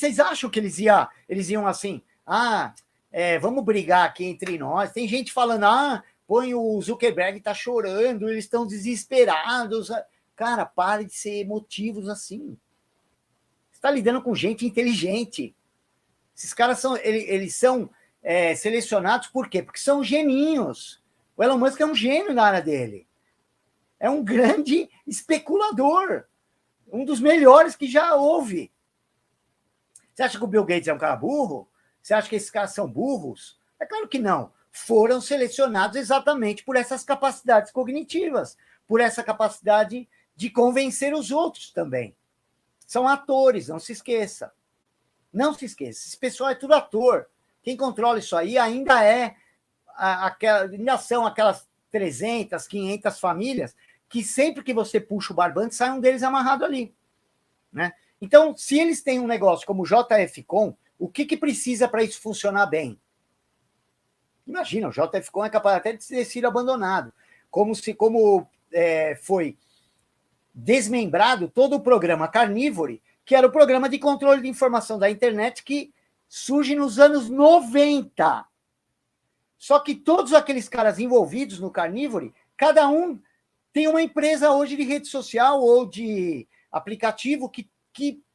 vocês acham que eles iam assim, vamos brigar aqui entre nós? Tem gente falando, põe o Zuckerberg, tá chorando, eles estão desesperados. Cara, pare de ser emotivos assim. Você está lidando com gente inteligente. Esses caras eles são selecionados por quê? Porque são geninhos. O Elon Musk é um gênio na área dele. É um grande especulador. Um dos melhores que já houve. Você acha que o Bill Gates é um cara burro? Você acha que esses caras são burros? É claro que não. Foram selecionados exatamente por essas capacidades cognitivas, por essa capacidade de convencer os outros também. São atores, não se esqueça. Não se esqueça. Esse pessoal é tudo ator. Quem controla isso aí ainda ainda são aquelas 300, 500 famílias que sempre que você puxa o barbante, sai um deles amarrado ali. Né? Então, se eles têm um negócio como o JFCon, o que precisa para isso funcionar bem? Imagina, o JFCon é capaz até de ter sido abandonado. Como foi desmembrado todo o programa Carnivore, que era o programa de controle de informação da internet que surge nos anos 90. Só que todos aqueles caras envolvidos no Carnivore, cada um tem uma empresa hoje de rede social ou de aplicativo que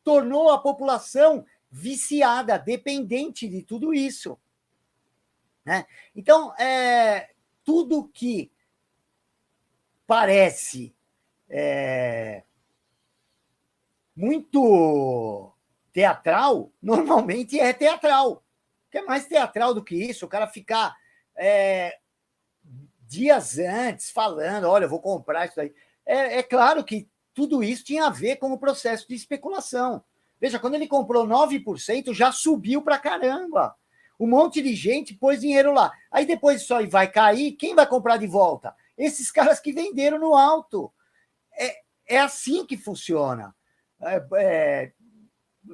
tornou a população viciada, dependente de tudo isso. Né? Então, tudo que parece muito teatral, normalmente é teatral. O que é mais teatral do que isso? O cara ficar dias antes falando, olha, eu vou comprar isso daí. É claro que tudo isso tinha a ver com o processo de especulação. Veja, quando ele comprou 9%, já subiu para caramba. Um monte de gente pôs dinheiro lá. Aí depois isso aí vai cair, quem vai comprar de volta? Esses caras que venderam no alto. É assim que funciona.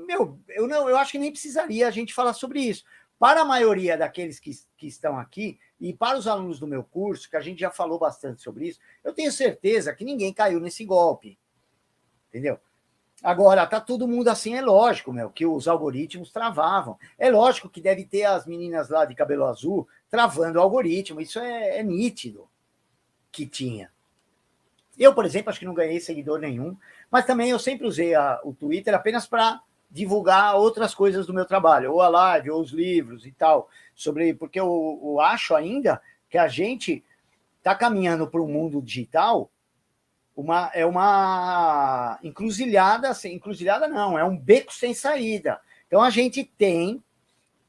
Eu acho que nem precisaria a gente falar sobre isso. Para a maioria daqueles que estão aqui, e para os alunos do meu curso, que a gente já falou bastante sobre isso, eu tenho certeza que ninguém caiu nesse golpe. Entendeu? Agora, tá todo mundo assim, é lógico, que os algoritmos travavam. É lógico que deve ter as meninas lá de cabelo azul travando o algoritmo, isso é nítido que tinha. Eu, por exemplo, acho que não ganhei seguidor nenhum, mas também eu sempre usei o Twitter apenas para divulgar outras coisas do meu trabalho, ou a live, ou os livros e tal, porque eu acho ainda que a gente está caminhando para um mundo digital, é uma encruzilhada, encruzilhada não, é um beco sem saída. Então a gente tem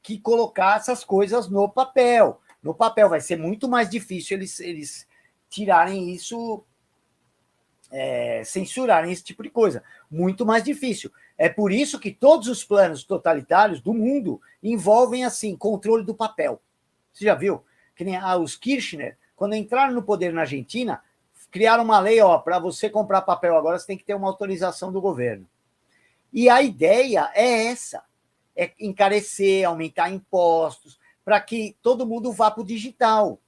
que colocar essas coisas no papel. No papel vai ser muito mais difícil eles tirarem isso, censurarem esse tipo de coisa. Muito mais difícil. É por isso que todos os planos totalitários do mundo envolvem assim controle do papel. Você já viu? Que nem os Kirchner, quando entraram no poder na Argentina, criaram uma lei, para você comprar papel agora, você tem que ter uma autorização do governo. E a ideia é essa, é encarecer, aumentar impostos, para que todo mundo vá para o digital.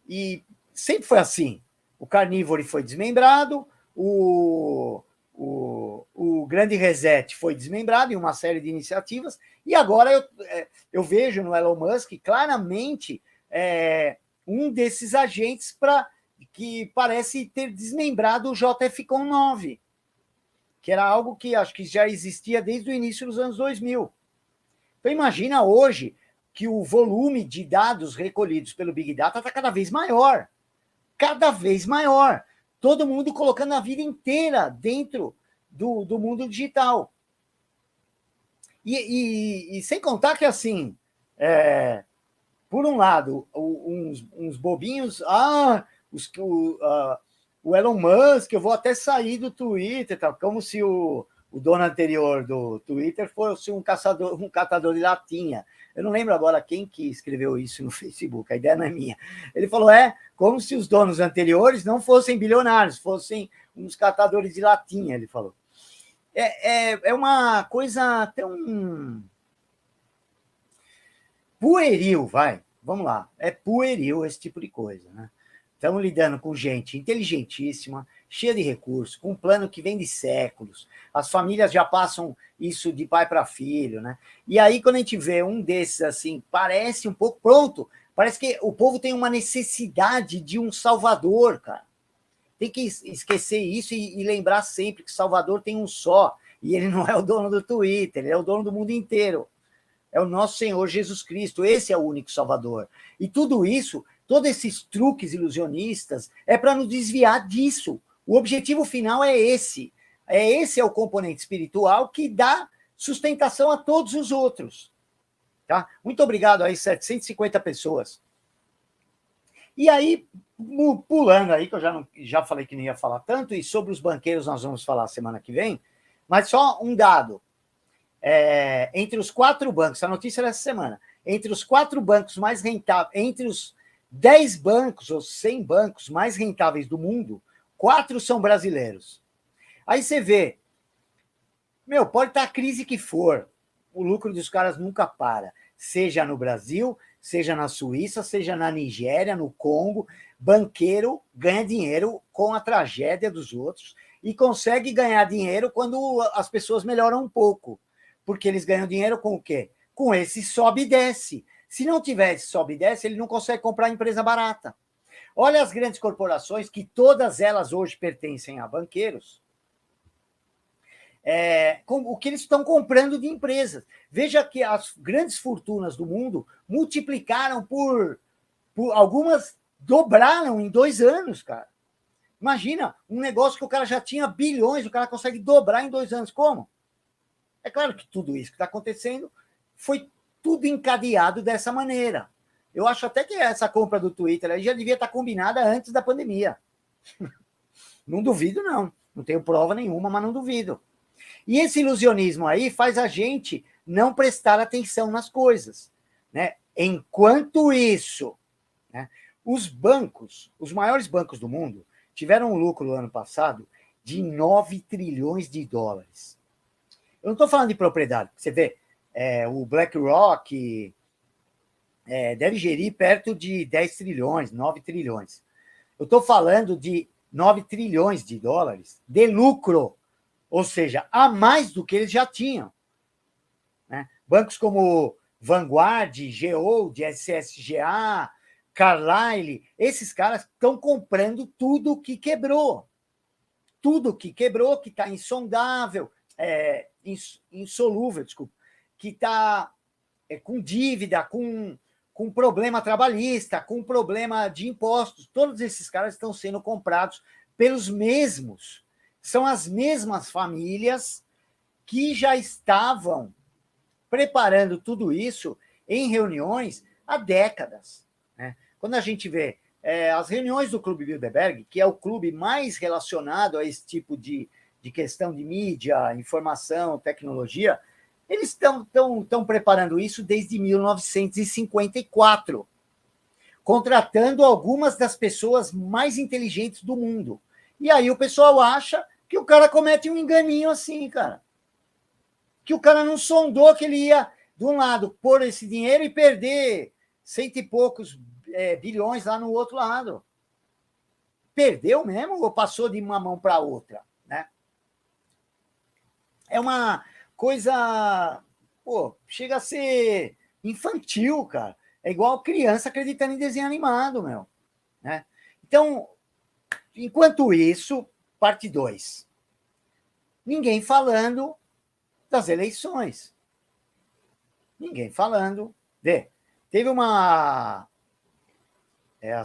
E sempre foi assim. O Carnivore foi desmembrado, o Grande Reset foi desmembrado em uma série de iniciativas, e agora eu vejo no Elon Musk claramente um desses agentes que parece ter desmembrado o JFCon 9, que era algo que acho que já existia desde o início dos anos 2000. Então, imagina hoje que o volume de dados recolhidos pelo Big Data está cada vez maior. Cada vez maior. Todo mundo colocando a vida inteira dentro do mundo digital. E sem contar que, assim, por um lado, uns bobinhos, o Elon Musk, eu vou até sair do Twitter, tá? Como se o dono anterior do Twitter fosse um catador de latinha. Eu não lembro agora quem que escreveu isso no Facebook, a ideia não é minha. Ele falou, como se os donos anteriores não fossem bilionários, fossem uns catadores de latinha, ele falou. É uma coisa tão pueril, vamos lá, é pueril esse tipo de coisa, né? Estamos lidando com gente inteligentíssima, cheia de recursos, com um plano que vem de séculos. As famílias já passam isso de pai para filho, né? E aí, quando a gente vê um desses assim, parece um pouco pronto, parece que o povo tem uma necessidade de um salvador, cara. Tem que esquecer isso e lembrar sempre que Salvador tem um só, e ele não é o dono do Twitter, ele é o dono do mundo inteiro. É o nosso Senhor Jesus Cristo, esse é o único Salvador. E tudo isso, todos esses truques ilusionistas, é para nos desviar disso. O objetivo final é esse. Esse é o componente espiritual que dá sustentação a todos os outros. Tá? Muito obrigado aí, 750 pessoas. E aí, pulando aí, que eu já falei que não ia falar tanto, e sobre os banqueiros nós vamos falar semana que vem, mas só um dado. Entre os 4 bancos, a notícia dessa semana, entre os 4 bancos mais rentáveis, entre os 10 bancos ou 100 bancos mais rentáveis do mundo, 4 são brasileiros. Aí você vê, pode estar a crise que for, o lucro dos caras nunca para, seja no Brasil, seja na Suíça, seja na Nigéria, no Congo, banqueiro ganha dinheiro com a tragédia dos outros e consegue ganhar dinheiro quando as pessoas melhoram um pouco. Porque eles ganham dinheiro com o quê? Com esse sobe e desce. Se não tivesse sobe e desce, ele não consegue comprar empresa barata. Olha as grandes corporações, que todas elas hoje pertencem a banqueiros, o que eles estão comprando de empresas. Veja que as grandes fortunas do mundo multiplicaram por algumas dobraram em 2 anos, cara. Imagina, um negócio que o cara já tinha bilhões, o cara consegue dobrar em 2 anos. Como? É claro que tudo isso que está acontecendo foi tudo encadeado dessa maneira. Eu acho até que essa compra do Twitter aí já devia estar combinada antes da pandemia. Não duvido, não. Não tenho prova nenhuma, mas não duvido. E esse ilusionismo aí faz a gente não prestar atenção nas coisas. Né? Enquanto isso, né, os bancos, os maiores bancos do mundo, tiveram um lucro no ano passado de 9 trilhões de dólares. Eu não estou falando de propriedade. Você vê, o BlackRock deve gerir perto de 10 trilhões, 9 trilhões. Eu estou falando de 9 trilhões de dólares de lucro, ou seja, a mais do que eles já tinham. Né? Bancos como Vanguard, Geold, SSGA, Carlyle, esses caras estão comprando tudo que quebrou. Tudo que quebrou, que está insondável, insolúvel, desculpa, que está com dívida, com problema trabalhista, com problema de impostos. Todos esses caras estão sendo comprados pelos mesmos. São as mesmas famílias que já estavam preparando tudo isso em reuniões há décadas. Né? Quando a gente vê as reuniões do Clube Bilderberg, que é o clube mais relacionado a esse tipo de questão de mídia, informação, tecnologia, eles estão preparando isso desde 1954, contratando algumas das pessoas mais inteligentes do mundo. E aí o pessoal acha que o cara comete um enganinho assim, cara. Que o cara não sondou que ele ia, de um lado, pôr esse dinheiro e perder 100 e poucos bilhões lá no outro lado. Perdeu mesmo ou passou de uma mão para outra? Né? É uma coisa, chega a ser infantil, cara. É igual criança acreditando em desenho animado, meu. Né? Então, enquanto isso, parte 2. Ninguém falando das eleições. Ninguém falando. Teve a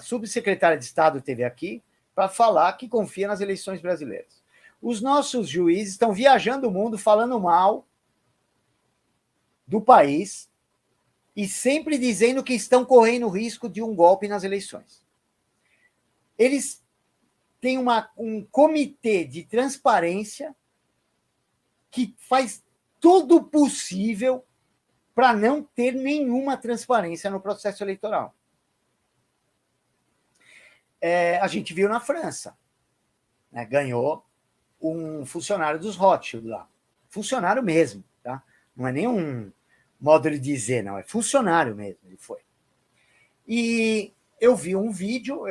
subsecretária de Estado esteve aqui para falar que confia nas eleições brasileiras. Os nossos juízes estão viajando o mundo falando mal do país e sempre dizendo que estão correndo risco de um golpe nas eleições. Eles têm um comitê de transparência que faz tudo possível para não ter nenhuma transparência no processo eleitoral. A gente viu na França. Né? Ganhou um funcionário dos Rothschild lá. Funcionário mesmo, tá? Não é nem um modo de dizer, não. É funcionário mesmo, ele foi. E eu vi um vídeo,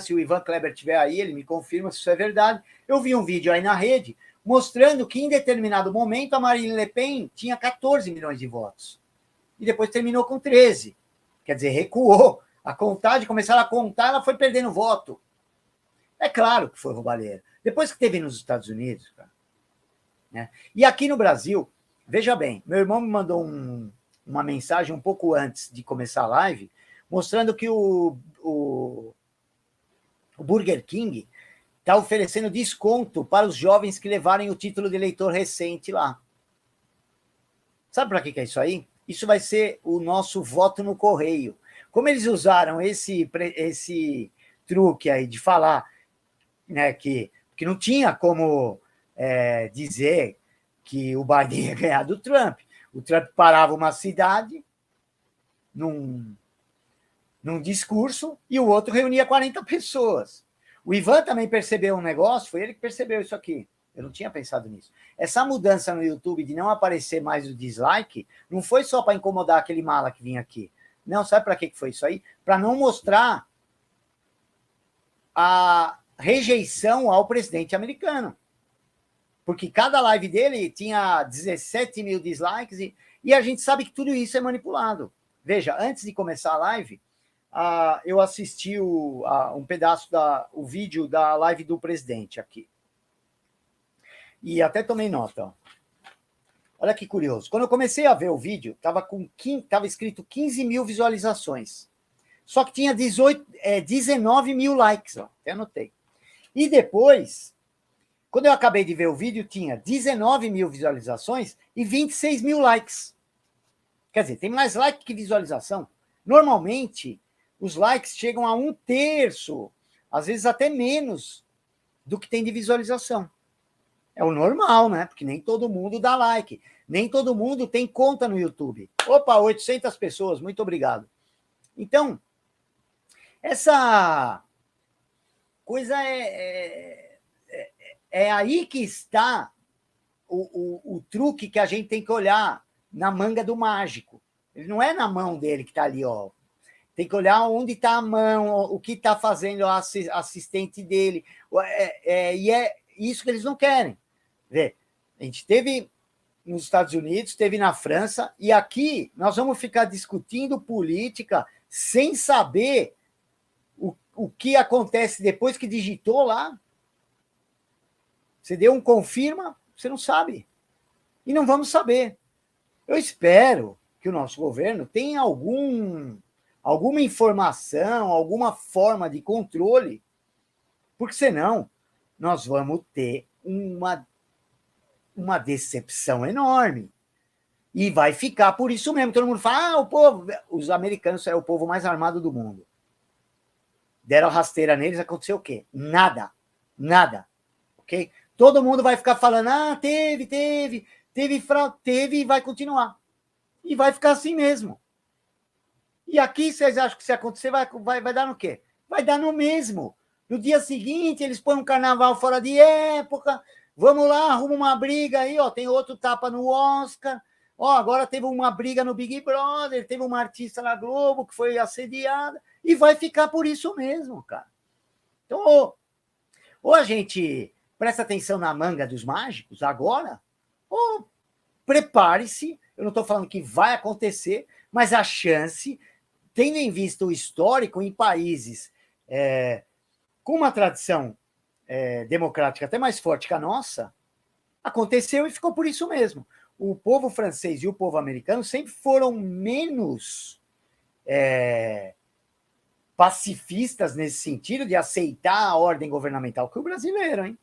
se o Ivan Kleber estiver aí, ele me confirma se isso é verdade, eu vi um vídeo aí na rede mostrando que em determinado momento a Marine Le Pen tinha 14 milhões de votos. E depois terminou com 13. Quer dizer, recuou. A contagem, começaram a contar, ela foi perdendo voto. É claro que foi roubalheira. Depois que teve nos Estados Unidos, cara, né? E aqui no Brasil, veja bem, meu irmão me mandou uma mensagem um pouco antes de começar a live, mostrando que o Burger King está oferecendo desconto para os jovens que levarem o título de eleitor recente lá. Sabe para que é isso aí? Isso vai ser o nosso voto no correio. Como eles usaram esse truque aí de falar, né, que não tinha como dizer que o Biden ia ganhar do Trump. O Trump parava uma cidade num discurso e o outro reunia 40 pessoas. O Ivan também percebeu um negócio, foi ele que percebeu isso aqui. Eu não tinha pensado nisso. Essa mudança no YouTube de não aparecer mais o dislike não foi só para incomodar aquele mala que vinha aqui. Não, sabe para que foi isso aí? Para não mostrar a rejeição ao presidente americano. Porque cada live dele tinha 17 mil dislikes e a gente sabe que tudo isso é manipulado. Veja, antes de começar a live, eu assisti um pedaço o vídeo da live do presidente aqui. E até tomei nota. Ó. Olha que curioso. Quando eu comecei a ver o vídeo, estava escrito 15 mil visualizações. Só que tinha 19 mil likes. Ó. Até anotei. E depois, quando eu acabei de ver o vídeo, tinha 19 mil visualizações e 26 mil likes. Quer dizer, tem mais like que visualização. Normalmente, os likes chegam a 1/3, às vezes até menos do que tem de visualização. É o normal, né? Porque nem todo mundo dá like. Nem todo mundo tem conta no YouTube. Opa, 800 pessoas, muito obrigado. Então, essa coisa é aí que está o truque que a gente tem que olhar na manga do mágico. Ele não é na mão dele que está ali, ó. Tem que olhar onde está a mão, o que está fazendo a assistente dele. E é isso que eles não querem. Vê, a gente teve nos Estados Unidos, teve na França, e aqui nós vamos ficar discutindo política sem saber o que acontece depois que digitou lá. Você deu um confirma, você não sabe. E não vamos saber. Eu espero que o nosso governo tenha alguma informação, alguma forma de controle, porque senão nós vamos ter uma decepção enorme. E vai ficar por isso mesmo. Todo mundo fala, os americanos é o povo mais armado do mundo. Deram rasteira neles, aconteceu o quê? Nada. Ok? Todo mundo vai ficar falando, teve fraude, teve e vai continuar. E vai ficar assim mesmo. E aqui, vocês acham que se acontecer, vai dar no quê? Vai dar no mesmo. No dia seguinte, eles põem um carnaval fora de época, vamos lá, arruma uma briga aí, ó, tem outro tapa no Oscar, ó, agora teve uma briga no Big Brother, teve uma artista na Globo que foi assediada, e vai ficar por isso mesmo, cara. Então, ou a gente presta atenção na manga dos mágicos agora, ou prepare-se, eu não estou falando que vai acontecer, mas a chance, tendo em vista o histórico em países com uma tradição democrática até mais forte que a nossa, aconteceu e ficou por isso mesmo. O povo francês e o povo americano sempre foram menos pacifistas nesse sentido de aceitar a ordem governamental que o brasileiro, hein?